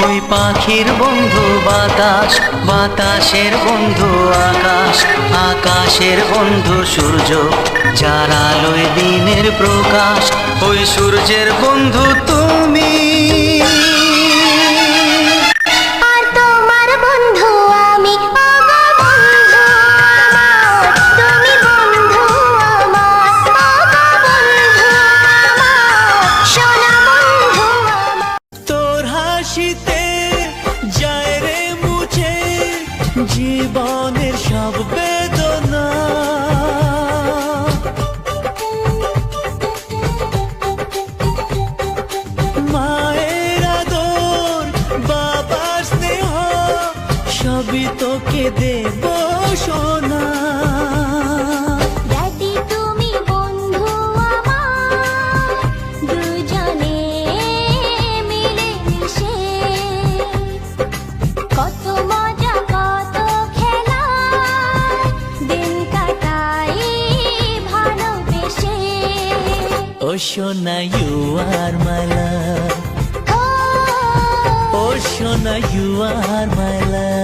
ওই পাখির বন্ধু বাতাস, বাতাসের বন্ধু আকাশ, আকাশের বন্ধু সূর্য, যার আলোয় দিনের প্রকাশ। ওই সূর্যের বন্ধু তুমি। আর তোমার বন্ধু আমি, ওগো বন্ধু আমার, তুমি বন্ধু আমার, ওগো বন্ধু আমার, সোনা বন্ধু আমার। তোর হাসিতে যায় রে মুছে জীবনের সব বেদনা। মায়ের আদর, বাবার স্নেহ, সবই তোকে দেব সোনা। দাদি তুমি বন্ধু আমার, দুজনে মিলে মিশে কত মজা কত খেলা, দিন কাটাই ভালোবেসে। ও সোনা ইউ আর মাই লাভ, ও সোনা ইউ আর মাই লাভ।